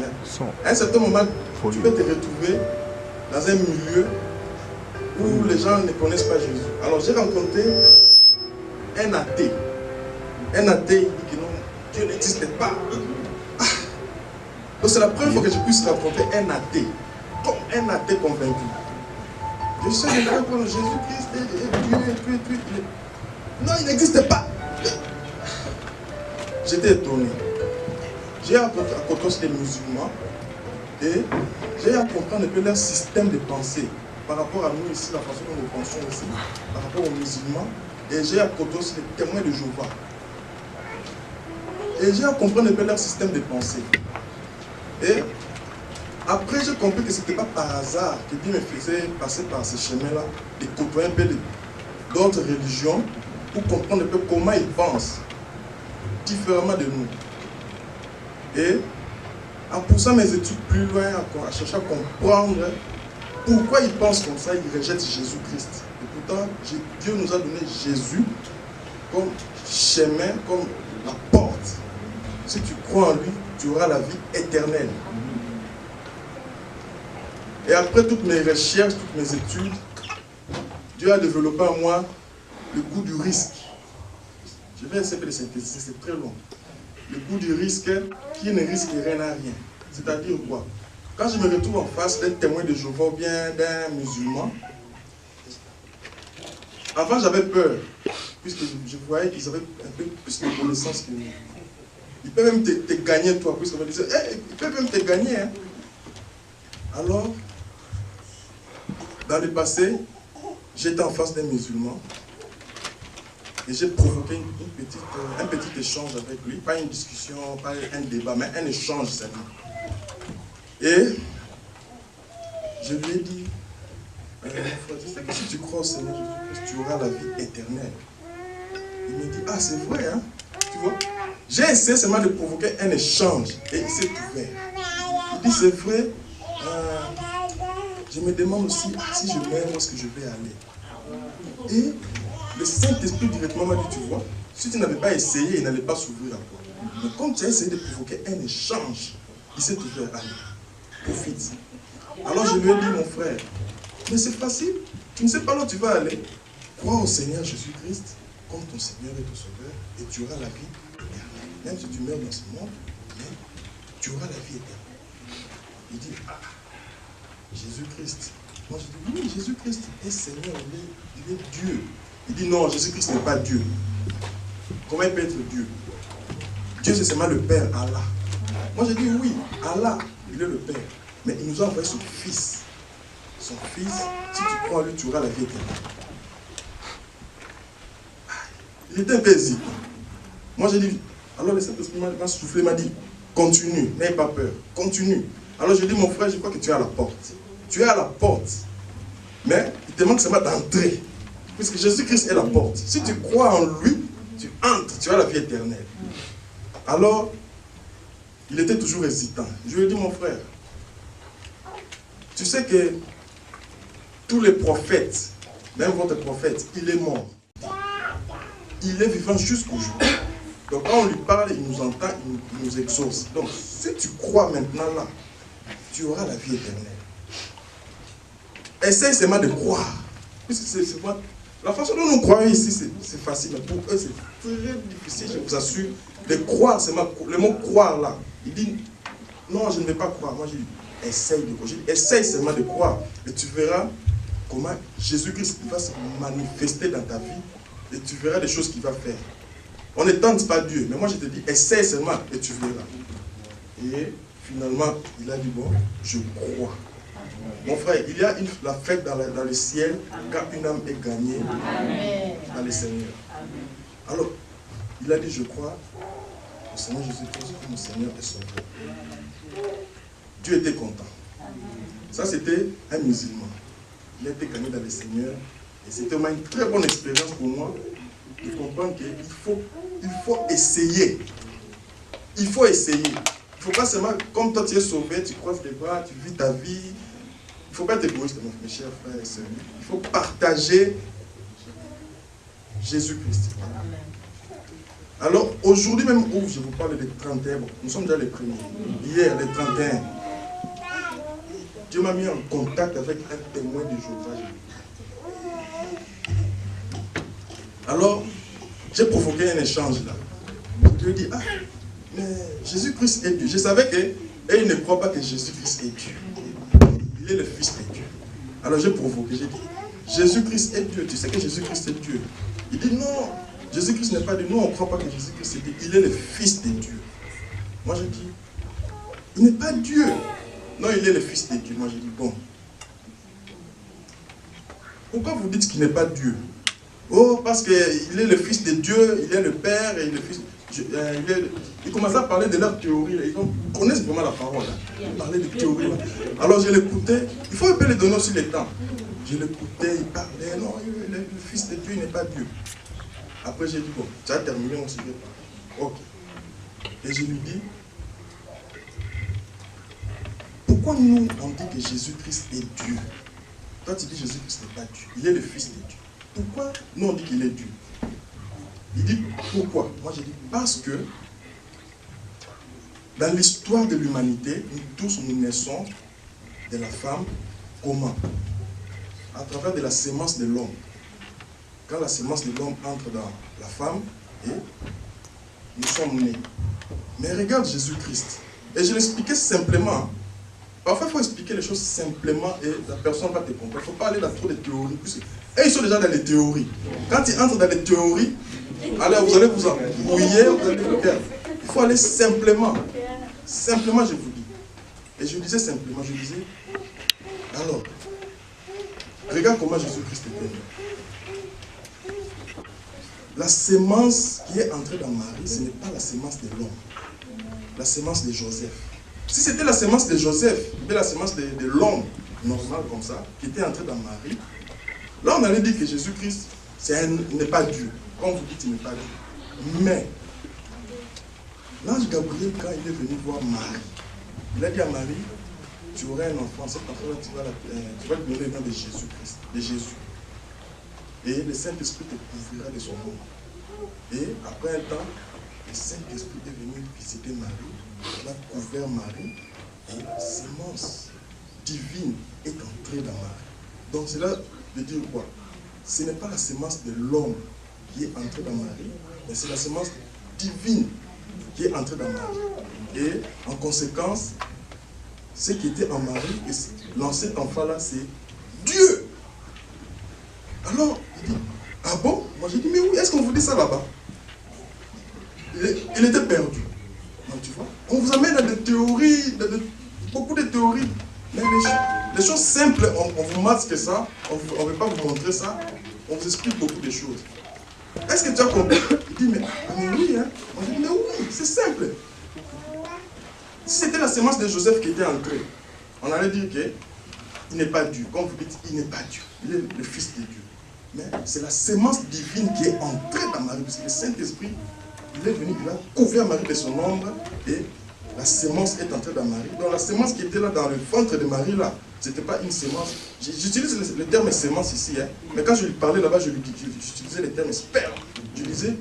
À un certain moment, tu peux te retrouver dans un milieu où les gens ne connaissent pas Jésus. Alors j'ai rencontré un athée. Un athée, il dit que non, Dieu n'existe pas. Donc c'est la première fois que je puisse rencontrer un athée, comme un athée convaincu. Je sais que je vais prendre Jésus-Christ et Dieu. Non, il n'existe pas. J'étais étonné. J'ai rencontré les musulmans et j'ai à comprendre un peu leur système de pensée par rapport à nous ici, la façon dont nous pensons ici, par rapport aux musulmans. Et j'ai à comprendre aussi les témoins de Jéhovah. Et j'ai à comprendre un peu leur système de pensée. Et après, j'ai compris que ce n'était pas par hasard que Dieu me faisait passer par ce chemin-là, de côtoyer un peu d'autres religions pour comprendre un peu comment ils pensent différemment de nous. Et en poussant mes études plus loin, à chercher à comprendre pourquoi ils pensent comme ça, ils rejettent Jésus-Christ. Et pourtant, Dieu nous a donné Jésus comme chemin, comme la porte. Si tu crois en lui, tu auras la vie éternelle. Et après toutes mes recherches, toutes mes études, Dieu a développé en moi le goût du risque. Je vais essayer de le synthétiser, c'est très long. Le goût du risque qui ne risque rien à rien. C'est-à-dire quoi? Quand je me retrouve en face d'un témoin de Jéhovah ou bien d'un musulman, avant j'avais peur, puisque je voyais qu'ils avaient un peu plus de connaissances que nous. Ils peuvent même te gagner toi, puisqu'on me disait, hey, ils peuvent même te gagner. Hein. Alors, dans le passé, j'étais en face d'un musulman et j'ai provoqué un petit échange avec lui, pas une discussion, pas un débat, mais un échange, ça dit. Et je lui ai dit, si tu crois au Seigneur Jésus-Christ, tu auras la vie éternelle. Il me dit, ah c'est vrai, hein, tu vois. J'ai essayé seulement de provoquer un échange et il s'est ouvert. Il dit, c'est vrai, je me demande aussi si je meurs, où est-ce que je vais aller. Et le Saint-Esprit directement m'a dit, tu vois, si tu n'avais pas essayé, il n'allait pas s'ouvrir à toi. Mais comme tu as essayé de provoquer un échange, il s'est ouvert. Allez, profite. Alors je lui ai dit, mon frère, mais c'est facile, tu ne sais pas là où tu vas aller. Crois au Seigneur Jésus-Christ comme ton Seigneur et ton Sauveur et tu auras la vie éternelle. Même si tu meurs dans ce monde, mais tu auras la vie éternelle. Il dit, ah, Jésus-Christ. Moi je dis, oui, Jésus-Christ est Seigneur, il est Dieu. Il dit, non, Jésus-Christ n'est pas Dieu. Comment il peut être Dieu? Dieu c'est seulement le Père, Allah. Moi je dis, oui, Allah, il est le Père. Mais il nous a envoyé son Fils. Son Fils, si tu crois en lui, tu auras la vie éternelle. Il était un peu hésitant. Moi j'ai dit, alors le Saint-Esprit m'a soufflé, m'a dit, continue, n'aie pas peur, continue. Alors je dis, mon frère, je crois que tu es à la porte. Tu es à la porte. Mais il te manque seulement d'entrer. Puisque Jésus-Christ est la porte. Si tu crois en lui, tu entres, tu as la vie éternelle. Alors, il était toujours hésitant. Je lui ai dit, mon frère, tu sais que tous les prophètes, même votre prophète, il est mort. Il est vivant jusqu'au jour. Donc quand on lui parle, il nous entend, il nous exauce. Donc si tu crois maintenant là, tu auras la vie éternelle. Essaye seulement de croire. La façon dont nous croyons ici, c'est facile. Mais pour eux, c'est très difficile, je vous assure. De croire, c'est le mot croire là. Il dit, non, je ne vais pas croire. Moi, je dis, essaye de croire. Essaye seulement de croire. Et tu verras comment Jésus-Christ va se manifester dans ta vie. Et tu verras des choses qu'il va faire. On ne tente pas Dieu. Mais moi, je te dis, essaye seulement et tu verras. Et finalement, il a dit, bon, je crois. Mon frère, il y a la fête dans le ciel quand une âme est gagnée dans le Seigneur. Alors, il a dit, je crois au Seigneur Jésus-Christ, mon Seigneur est sauveur. Dieu était content. Ça, c'était un musulman. Il a été gagné dans le Seigneur. Et c'était vraiment une très bonne expérience pour moi de comprendre qu'il faut essayer. Il faut essayer. Il ne faut pas seulement, comme toi tu es sauvé, tu croises les bras, tu vis ta vie. Il ne faut pas être égoïste, mes chers frères et sœurs. Il faut partager Jésus-Christ. Alors, aujourd'hui même où je vous parle des 31, nous sommes déjà les premiers. Hier, les 31. Dieu m'a mis en contact avec un témoin de Jéhovah. Alors, j'ai provoqué un échange là. Je lui ai dit, ah, mais Jésus-Christ est Dieu. Je savais qu'il ne croit pas que Jésus-Christ est Dieu. Il est le Fils de Dieu. Alors j'ai provoqué, j'ai dit, Jésus-Christ est Dieu. Tu sais que Jésus-Christ est Dieu. Il dit, non, Jésus-Christ n'est pas Dieu. Nous, on ne croit pas que Jésus-Christ est Dieu. Il est le Fils de Dieu. Moi, je dis, il n'est pas Dieu. Non, il est le Fils de Dieu. Moi, je dis, bon. Pourquoi vous dites qu'il n'est pas Dieu? Oh, parce qu'il est le Fils de Dieu, il est le Père et le Fils. Ils commençaient à parler de leur théorie. Ils connaissent vraiment la parole. Ils parlaient de théorie. Alors je l'écoutais. Il faut un peu les donner aussi le temps. Je l'écoutais, il parlait. Non, le Fils de Dieu, il n'est pas Dieu. Après, j'ai dit, bon, tu as terminé, on se dit pas. Ok. Et je lui dis, pourquoi nous, on dit que Jésus-Christ est Dieu? Toi, tu dis Jésus-Christ n'est pas Dieu. Il est le Fils de Dieu. Pourquoi nous, on dit qu'il est Dieu? Il dit, pourquoi? Moi, je dis, parce que dans l'histoire de l'humanité, nous tous, nous naissons de la femme. Comment? À travers de la sémence de l'homme. Quand la sémence de l'homme entre dans la femme, et nous sommes nés. Mais regarde Jésus-Christ. Et je l'expliquais simplement. Parfois, il faut expliquer les choses simplement et la personne va te comprendre. Il ne faut pas aller dans trop de théories. Et ils sont déjà dans les théories. Quand ils entrent dans les théories, alors vous allez vous embrouiller, vous allez vous perdre. Il faut aller simplement. Simplement, je vous dis. Et je disais simplement, je disais, alors, regarde comment Jésus-Christ est venu. La sémence qui est entrée dans Marie, ce n'est pas la sémence de l'homme. La sémence de Joseph. Si c'était la sémence de Joseph, c'était la sémence de l'homme normal comme ça, qui était entré dans Marie, là on allait dire que Jésus-Christ n'est pas Dieu. Comme vous dites, il n'est pas Dieu. Mais, l'ange Gabriel, quand il est venu voir Marie, il a dit à Marie, tu auras un enfant, cet enfant-là, tu vas lui donner le nom de Jésus-Christ, de Jésus. Et le Saint-Esprit te couvrira de son nom. Et après un temps, le Saint-Esprit est venu visiter Marie. Il a couvert Marie et la sémence divine est entrée dans Marie. Donc cela veut dire quoi? Ce n'est pas la sémence de l'homme qui est entrée dans Marie, mais c'est la sémence divine qui est entrée dans Marie. Et en conséquence, ce qui était en Marie, l'ancien enfant-là, c'est Dieu. Alors, il dit, ah bon? Moi j'ai dit, mais oui, est-ce qu'on vous dit ça là-bas? Il était perdu. Donc, tu vois, on vous amène à des théories, beaucoup de théories. Mais les choses simples, on vous masque ça, on ne veut pas vous montrer ça, on vous explique beaucoup de choses. Est-ce que tu as compris? Il dit, mais oui, hein? On dit, mais oui, c'est simple. Si c'était la sémence de Joseph qui était entrée, on allait dire que il n'est pas Dieu. Comme vous dites, il n'est pas Dieu. Il est le Fils de Dieu. Mais c'est la sémence divine qui est entrée dans Marie. Parce que le Saint-Esprit, il est venu, il a couvert Marie de son ombre et la sémence est entrée dans Marie. Donc la sémence qui était là dans le ventre de Marie, là, ce n'était pas une sémence. J'utilise le terme sémence ici, hein, mais quand je lui parlais là-bas, j'utilisais le terme sperme. Je disais,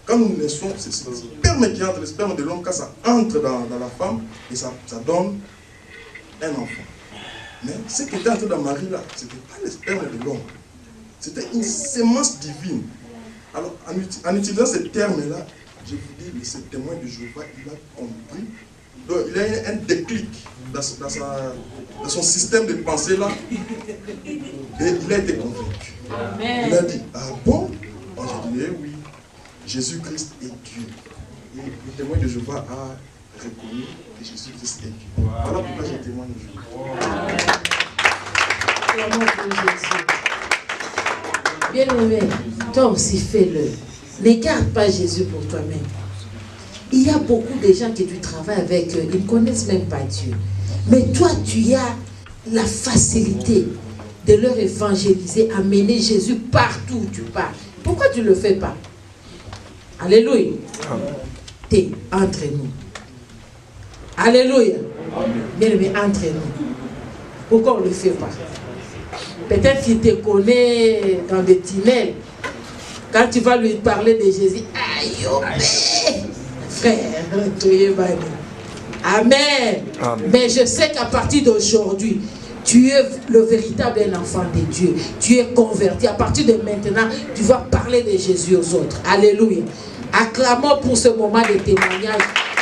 quand nous naissons, c'est le sperme qui entre, le sperme de l'homme, quand ça entre dans la femme, et ça donne un enfant. Mais ce qui était entré dans Marie là, ce n'était pas le sperme de l'homme. C'était une sémence divine. Alors, en utilisant ce terme-là, je vous dis, ce témoin de Jéhovah, il a compris. Donc, il a eu un déclic dans son système de pensée là. Et il a été convaincu. Amen. Il a dit, ah bon? Moi, j'ai dit, eh oui, Jésus-Christ est Dieu. Et le témoin de Jéhovah a reconnu que Jésus-Christ est Dieu. Voilà pourquoi j'ai témoigné de Jéhovah. Bien-aimé, toi aussi fais-le. Ne garde pas Jésus pour toi-même. Il y a beaucoup de gens que tu travailles avec eux, ils ne connaissent même pas Dieu. Mais toi, tu as la facilité de leur évangéliser, amener Jésus partout où tu pars. Pourquoi tu ne le fais pas? Alléluia. T'es entre nous. Alléluia. Bien-aimé, entre nous. Pourquoi on ne le fait pas? Peut-être qu'il te connaît dans des tunnels. Quand tu vas lui parler de Jésus, aïe, frère, tu es banni. Amen. Amen. Mais je sais qu'à partir d'aujourd'hui, tu es le véritable enfant de Dieu. Tu es converti. À partir de maintenant, tu vas parler de Jésus aux autres. Alléluia. Acclamons pour ce moment de témoignage.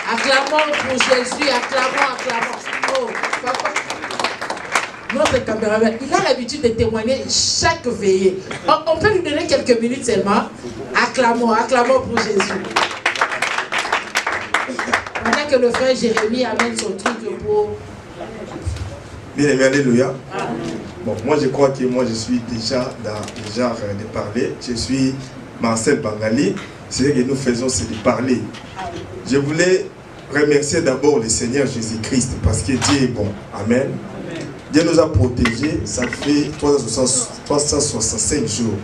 Acclamons pour Jésus. Acclamons. Oh, papa. Notre caméraman, il a l'habitude de témoigner chaque veillée. On peut lui donner quelques minutes seulement. Acclamons pour Jésus. Pendant que le frère Jérémie amène son truc pour... Bien aimé, alléluia. Bon, moi je crois que je suis déjà dans le genre de parler. Je suis Marcel Bangali. Ce que nous faisons, c'est de parler. Je voulais remercier d'abord le Seigneur Jésus-Christ parce que Dieu est bon. Amen. Dieu nous a protégés. Ça fait 365 jours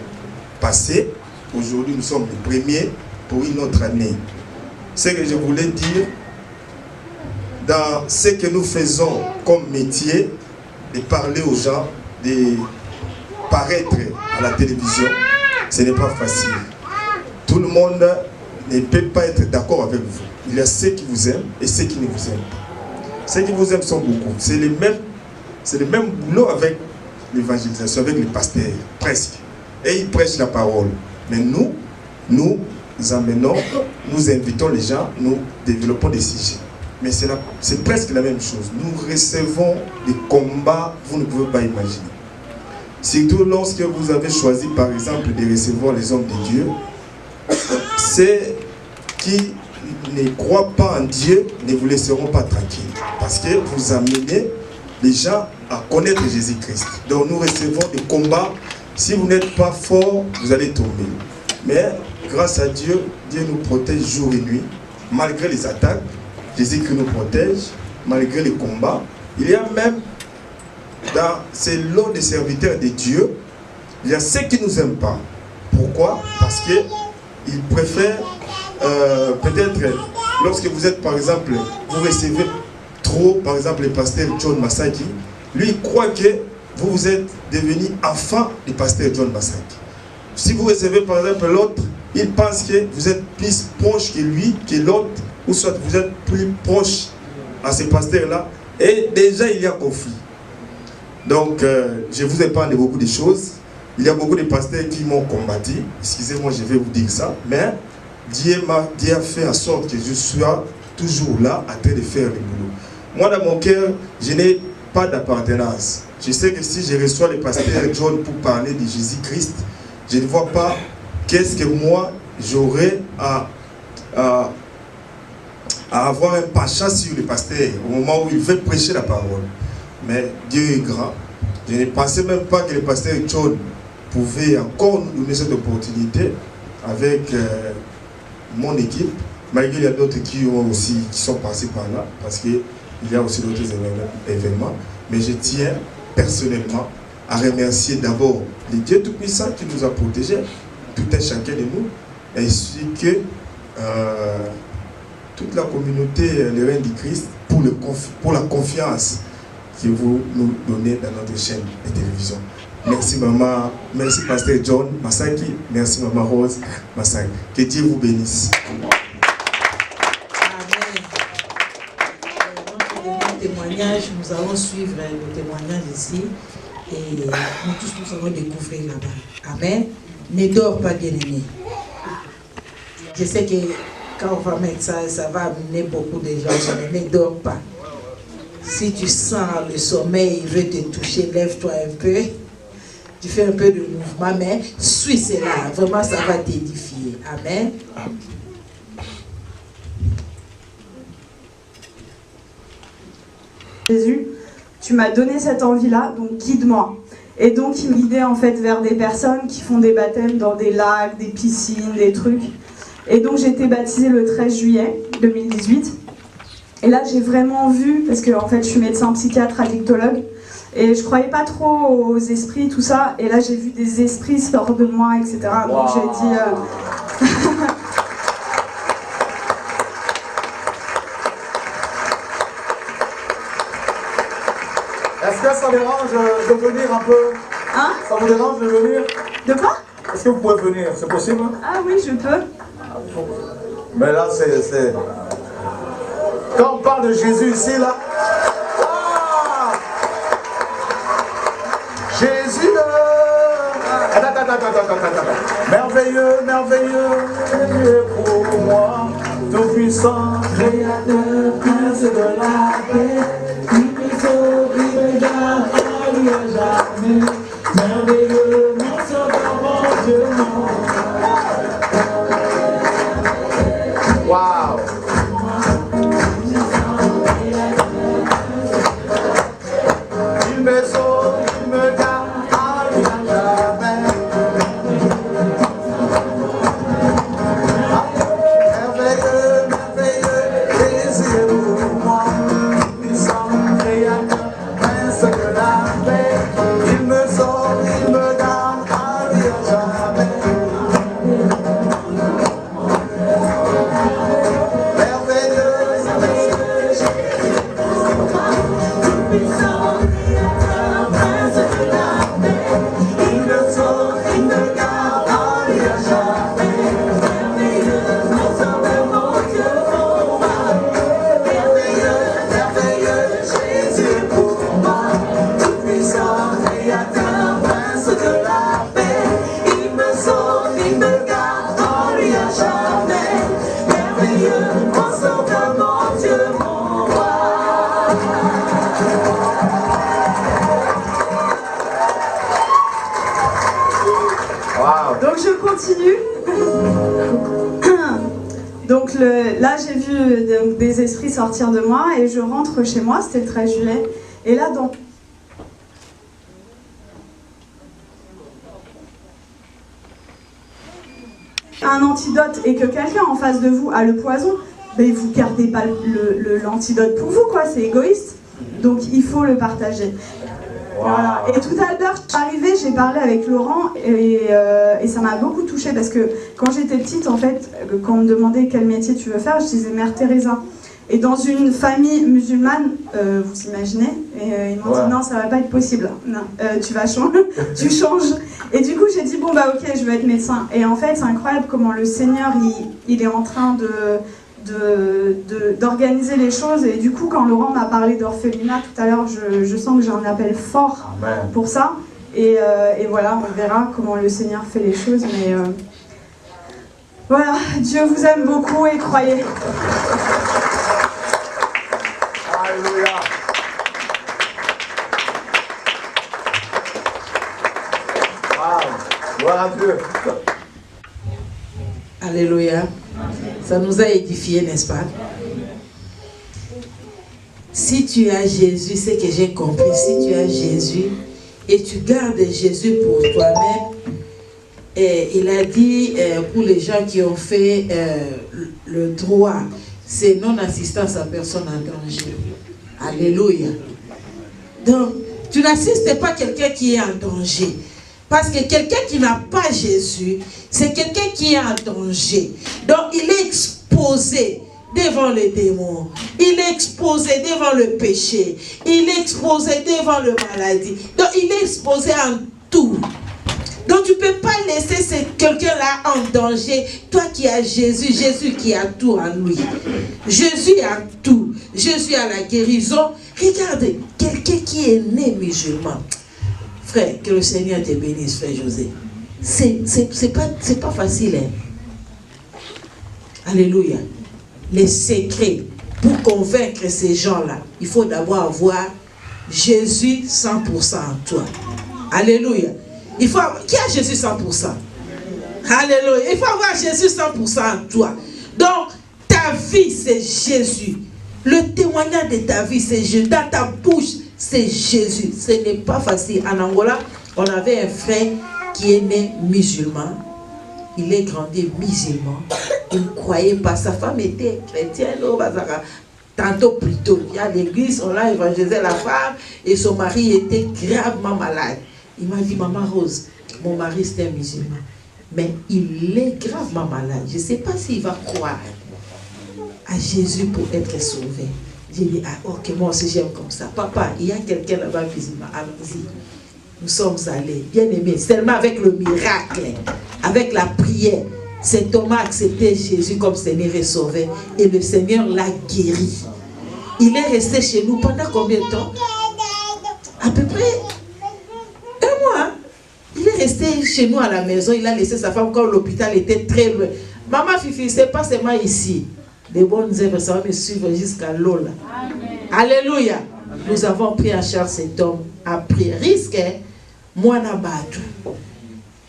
passés. Aujourd'hui, nous sommes les premiers pour une autre année. Ce que je voulais dire, dans ce que nous faisons comme métier, de parler aux gens, de paraître à la télévision, ce n'est pas facile. Tout le monde ne peut pas être d'accord avec vous. Il y a ceux qui vous aiment et ceux qui ne vous aiment pas. Ceux qui vous aiment sont beaucoup. C'est le même boulot avec l'évangélisation, avec les pasteurs, presque. Et ils prêchent la parole. Mais nous amenons, nous invitons les gens, nous développons des sujets. Mais c'est presque la même chose. Nous recevons des combats, vous ne pouvez pas imaginer. Surtout lorsque vous avez choisi, par exemple, de recevoir les hommes de Dieu, ceux qui ne croient pas en Dieu ne vous laisseront pas tranquille. Parce que vous amenez les gens à connaître Jésus-Christ. Donc nous recevons des combats. Si vous n'êtes pas fort, vous allez tomber. Mais grâce à Dieu, Dieu nous protège jour et nuit. Malgré les attaques, Jésus-Christ nous protège. Malgré les combats. Il y a même, dans ces lots de serviteurs de Dieu, il y a ceux qui ne nous aiment pas. Pourquoi? Parce qu'ils préfèrent, peut-être, lorsque vous êtes, par exemple, vous recevez trop, par exemple, le pasteur John Masaki, lui, il croit que vous êtes devenu enfant du pasteur John Masaki. Si vous recevez, par exemple, l'autre, il pense que vous êtes plus proche que lui, que l'autre, ou soit vous êtes plus proche à ce pasteur-là, et déjà, il y a conflit. Donc, je vous épargne de beaucoup de choses. Il y a beaucoup de pasteurs qui m'ont combattu. Excusez-moi, je vais vous dire ça. Mais Dieu a fait en sorte que je sois toujours là, en train de faire le boulot. Moi, dans mon cœur, je n'ai pas d'appartenance. Je sais que si je reçois le pasteur John pour parler de Jésus-Christ, je ne vois pas qu'est-ce que moi, j'aurais à avoir un penchant sur le pasteur au moment où il veut prêcher la parole. Mais Dieu est grand. Je ne pensais même pas que le pasteur John pouvait encore nous donner cette opportunité avec mon équipe, malgré il y a d'autres qui sont passés par là, parce qu'il y a aussi d'autres événements. Mais je tiens personnellement à remercier d'abord le Dieu Tout-Puissant qui nous a protégés, tout un chacun de nous, ainsi que toute la communauté, les reines du Christ, pour la confiance que vous nous donnez dans notre chaîne de télévision. Merci maman, merci pasteur John Masaki, merci maman Rose Masaki. Que Dieu vous bénisse. Témoignage, nous allons suivre le témoignage ici et nous tous nous allons découvrir là-bas. Amen. Ne dors pas, bien-aimé. Je sais que quand on va mettre ça, ça va amener beaucoup de gens, mais ne dors pas. Si tu sens le sommeil, il veut te toucher, lève-toi un peu. Tu fais un peu de mouvement, mais suis cela. Vraiment, ça va t'édifier. Amen. Jésus, tu m'as donné cette envie-là, donc guide-moi. Et donc il me guidait en fait vers des personnes qui font des baptêmes dans des lacs, des piscines, des trucs. Et donc j'ai été baptisée le 13 juillet 2018. Et là j'ai vraiment vu, parce que en fait je suis médecin psychiatre addictologue, et je croyais pas trop aux esprits, tout ça. Et là j'ai vu des esprits sortir de moi, etc. Donc j'ai dit... Est-ce que ça dérange de venir un peu? Hein? Ça vous dérange de venir? De quoi? Est-ce que vous pouvez venir? C'est possible? Ah oui, je peux. Mais là, c'est... Quand on parle de Jésus ici, là... Ah! Jésus merveilleux, merveilleux pour moi, tout-puissant, créateur, prince de la paix. Jamais, merveilleux, mon sauveur, mon Dieu, mon wow. Il me sauve, il me garde, à lui jamais. Merveilleux, merveilleux, Jésus est pour moi, puissant, créateur, prince de la paix. Il me sauve, il me garde, à lui jamais. Donc je continue. Donc là j'ai vu des esprits sortir de moi et je rentre chez moi, c'était le 13 juillet. Et là donc un antidote et que quelqu'un en face de vous a le poison, ben vous gardez pas l'antidote pour vous, quoi, c'est égoïste. Donc il faut le partager. Voilà. Et tout à l'heure, je suis arrivée, j'ai parlé avec Laurent et ça m'a beaucoup touchée parce que quand j'étais petite, en fait, quand on me demandait quel métier tu veux faire, je disais Mère Teresa. Et dans une famille musulmane, vous imaginez, et ils m'ont dit non, ça va pas être possible, non, tu vas changer, tu changes. Et du coup, j'ai dit bon bah ok, je veux être médecin. Et en fait, c'est incroyable comment le Seigneur, il est en train d'organiser les choses. Et du coup, quand Laurent m'a parlé d'orphelinat tout à l'heure, je sens que j'ai un appel fort pour ça. Et voilà, on verra comment le Seigneur fait les choses. Mais voilà, Dieu vous aime beaucoup et croyez. Alléluia. Gloire à Dieu. Alléluia. Ça nous a édifiés, n'est-ce pas? Si tu as Jésus, c'est que j'ai compris, si tu as Jésus et tu gardes Jésus pour toi-même, et il a dit pour les gens qui ont fait le droit, c'est non-assistance à personne en danger. Alléluia. Donc, tu n'assistes pas quelqu'un qui est en danger. Parce que quelqu'un qui n'a pas Jésus, c'est quelqu'un qui est en danger. Donc, il est exposé devant les démons. Il est exposé devant le péché. Il est exposé devant la maladie. Donc, il est exposé en tout. Donc, tu ne peux pas laisser quelqu'un-là en danger. Toi qui as Jésus, Jésus qui a tout en lui. Jésus a tout. Jésus a la guérison. Regarde, quelqu'un qui est né musulman. Frère, que le Seigneur te bénisse, frère José. C'est pas facile. Hein? Alléluia. Les secrets pour convaincre ces gens-là, il faut d'abord avoir Jésus 100% en toi. Alléluia. Il faut avoir, qui a Jésus 100%? Alléluia. Il faut avoir Jésus 100% en toi. Donc, ta vie, c'est Jésus. Le témoignage de ta vie, c'est Jésus. Dans ta bouche, c'est Jésus. Ce n'est pas facile. En Angola, on avait un frère qui est né musulman. Il est grandi musulman. Il ne croyait pas. Sa femme était chrétienne. Tantôt plus tôt, il y a l'église, on a évangélisé la femme et son mari était gravement malade. Il m'a dit, maman Rose, mon mari c'est un musulman, mais il est gravement malade. Je ne sais pas s'il va croire à Jésus pour être sauvé. J'ai dit, ah ok, moi aussi j'aime comme ça. Papa, il y a quelqu'un là-bas musulman, allons-y. Nous sommes allés, bien aimés, seulement avec le miracle, avec la prière. Cet homme a accepté Jésus comme Seigneur et Sauveur et le Seigneur l'a guéri. Il est resté chez nous pendant combien de temps? À peu près 1 mois. Il est resté chez nous à la maison. Il a laissé sa femme quand l'hôpital était très loin. Maman Fifi, c'est pas seulement ici. Des bonnes œuvres, ça va me suivre jusqu'à Lola. Alléluia. Nous avons pris en charge cet homme. Après risque, moi n'abattu.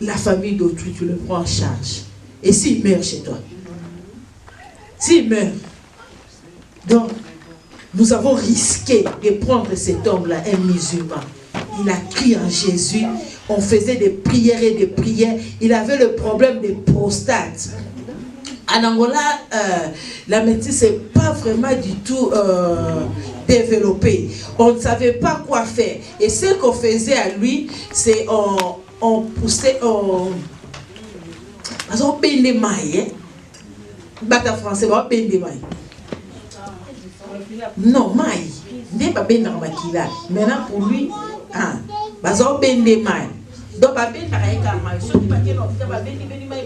La famille d'autrui, tu le prends en charge. Et s'il meurt chez toi? S'il meurt. Donc, nous avons risqué de prendre cet homme-là, un musulman. Il a crié en Jésus. On faisait des prières et des prières. Il avait le problème de prostate. En Angola, la médecine, ce n'est pas vraiment du tout développé. On ne savait pas quoi faire. Et ce qu'on faisait à lui, c'est on poussait... Parce qu'on peine des mailles, bata français, on peine des mailles. Non, maille. N'est pas bien dans ma kila. Maintenant pour lui, parce qu'on peine des mailles. Donc, on peine par un maille. Sur le paquet, on peut peine des mailles,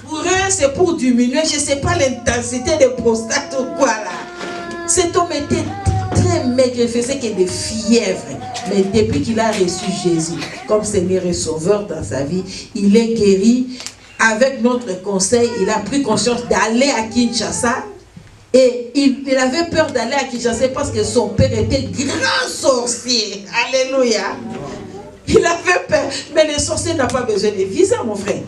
pour eux, c'est pour diminuer, je ne sais pas l'intensité de prostate ou quoi là. Cet homme était très maigre, il faisait que des fièvres. Mais depuis qu'il a reçu Jésus comme Seigneur et Sauveur dans sa vie, il est guéri. Avec notre conseil, il a pris conscience d'aller à Kinshasa. Et il avait peur d'aller à Kinshasa parce que son père était grand sorcier. Alléluia. Il avait peur. Mais le sorcier n'a pas besoin de visa, mon frère.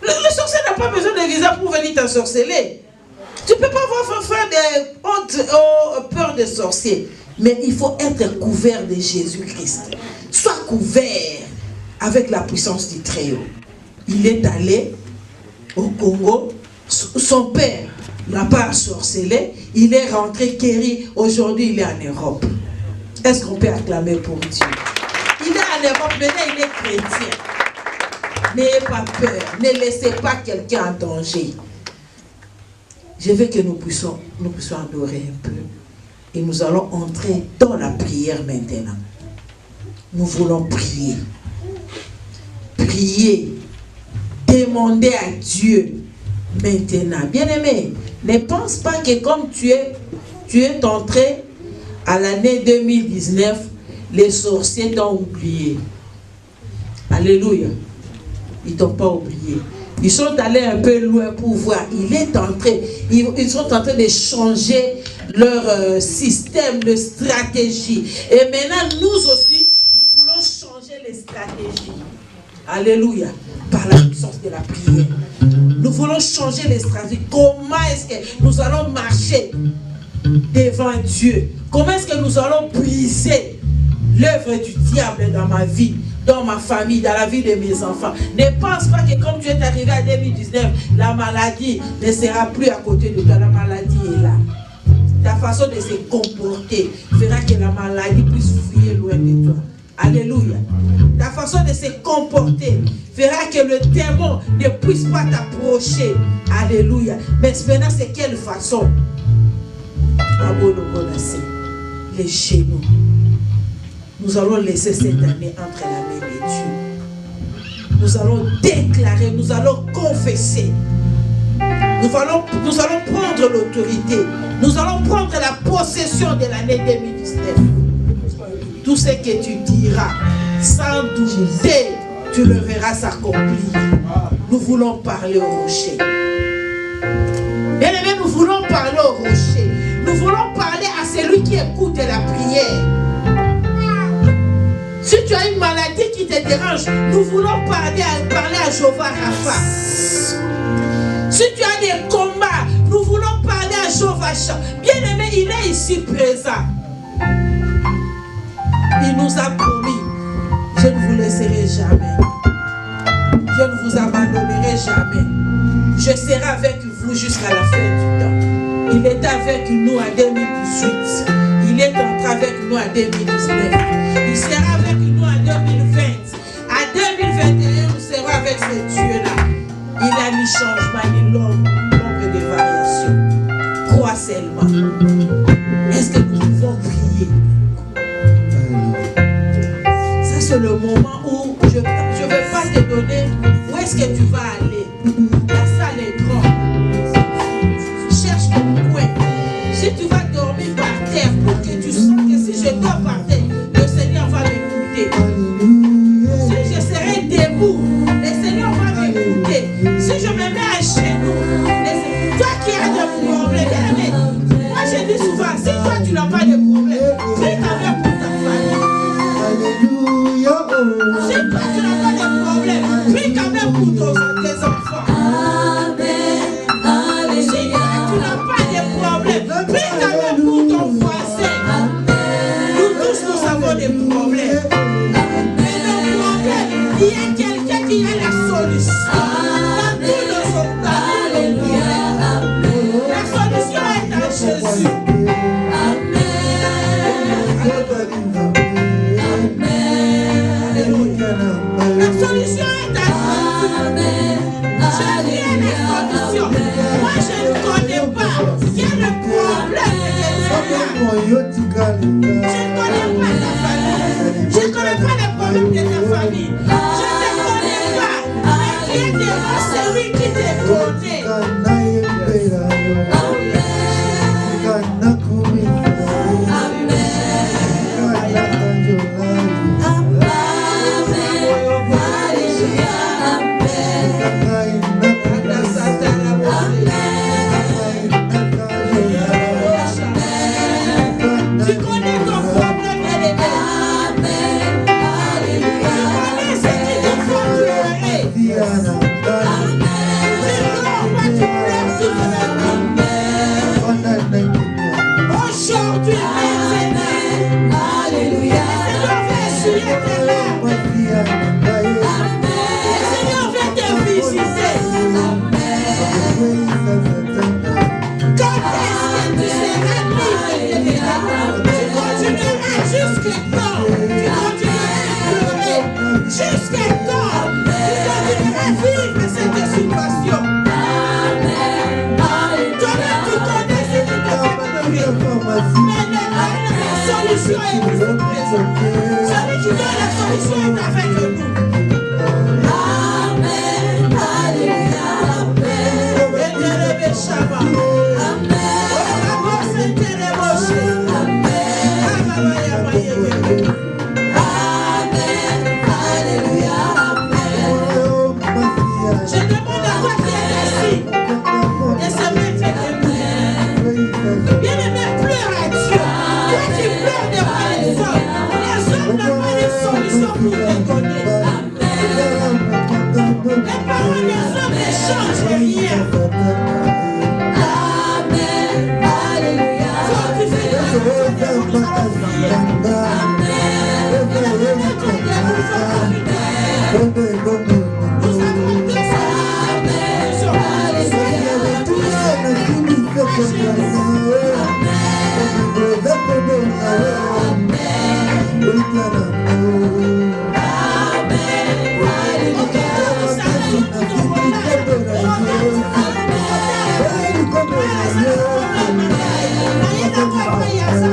Le sorcier n'a pas besoin de visa pour venir t'ensorceler. Tu ne peux pas avoir peur des sorciers. Mais il faut être couvert de Jésus-Christ. Sois couvert avec la puissance du Très-Haut. Il est allé au Congo. Son père n'a pas ensorcelé. Il est rentré guéri. Aujourd'hui, il est en Europe. Est-ce qu'on peut acclamer pour Dieu? Il est en Europe. Maintenant, il est chrétien. N'ayez pas peur. Ne laissez pas quelqu'un en danger. Je veux que nous puissions adorer un peu. Et nous allons entrer dans la prière maintenant. Nous voulons prier. Prier. Demander à Dieu maintenant. Bien-aimé, ne pense pas que comme tu es entré à l'année 2019, les sorciers t'ont oublié. Alléluia. Ils ne t'ont pas oublié. Ils sont allés un peu loin pour voir. Ils sont en train de changer leur système de stratégie. Et maintenant, nous aussi, nous voulons changer les stratégies. Alléluia. Par la puissance de la prière. Nous voulons changer les stratégies. Comment est-ce que nous allons marcher devant Dieu? Comment est-ce que nous allons briser l'œuvre du diable dans ma vie, dans ma famille, dans la vie de mes enfants? Ne pense pas que comme tu es arrivé à 2019, la maladie ne sera plus à côté de toi. La maladie est là. ta façon de se comporter fera que la maladie puisse fuir loin de toi. Alléluia. Ta façon de se comporter fera que le démon ne puisse pas t'approcher. Alléluia. Mais maintenant, c'est quelle façon? Les genoux. Nous allons laisser cette année entre la main de Dieu. Nous allons déclarer, nous allons confesser. Nous allons prendre l'autorité. Nous allons prendre la possession de l'année 2019. Tout ce que tu diras, sans douter, tu le verras s'accomplir. Nous voulons parler au rocher. Bien aimé, nous voulons parler au rocher. Nous voulons parler à celui qui écoute la prière. Si tu as une maladie qui te dérange, nous voulons parler à Jéhovah Rapha. Si tu as des combats, nous voulons parler à Jéhovah Shah. Bien aimé, il est ici présent. Il nous a promis, je ne vous laisserai jamais. Je ne vous abandonnerai jamais. Je serai avec vous jusqu'à la fin du temps. Il est avec nous en 2018. Il est entré avec nous en 2019. Il sera avec nous en 2020. En 2021, nous serons avec ce Dieu-là. Il n'a ni changement, ni nombre de variations. Crois seulement. Est-ce que nous pouvons prier? Ça, c'est le moment où je ne vais pas te donner où est-ce que tu vas aller. La salle est grande. Cherche ton coin. Si tu vas dormir par terre pour que tu sens que si je dors par terre, le Seigneur va m'écouter. Si je serai debout, le Seigneur va m'écouter. Si je me mets à genoux, toi qui as des problèmes, moi je dis souvent, si toi tu n'as pas de problème, prie quand même pour ta famille. Alléluia. Si toi tu n'as pas de problème, prie quand même pour tes enfants. Si toi tu n'as pas de problème, prie quand même pour ton voisin. Nous tous nous avons des problèmes. Mais le problème, il y a quelqu'un qui a la solution. Dans tous nos obstacles, la solution est en Jésus. La solution est à Jésus. Jésus est la solution. Moi, je ne connais pas. Il y a le problème. Je ne connais pas ta famille. Je ne connais pas les problèmes de ta famille. Je ne te connais pas. Mais tu es devant celui qui te connaît. Tu connais ton problème, bien-aimé. Tu connais ce qui te fait pleurer. Tu pleures pas, tu pleures toute la vie. Aujourd'hui, maintenant, Alléluia. Le Seigneur va essuyer tes larmes. Le Seigneur va te visiter. Quand est-ce que tu seras libre, bien-aimé? Tu continueras jusqu'à quand? Tu continueras à pleurer jusqu'à quand? Tu continueras à vivre cette situation. Toi-même, tu connais ce qui te fait pleurer. Mais la solution est toujours présente. Celui qui donne la solution est avec nous. Amen. Alléluia. Amen. Shabbat. Je demande à toi qui es ici de se mettre debout. Bien-aimé, pleure à Dieu. Toi qui pleures devant les hommes n'ont pas de solution pour te donner. Les paroles des hommes ne changent rien. Amen. Alléluia. Fortifie ta foi, nous allons prier. Amen. Dieu.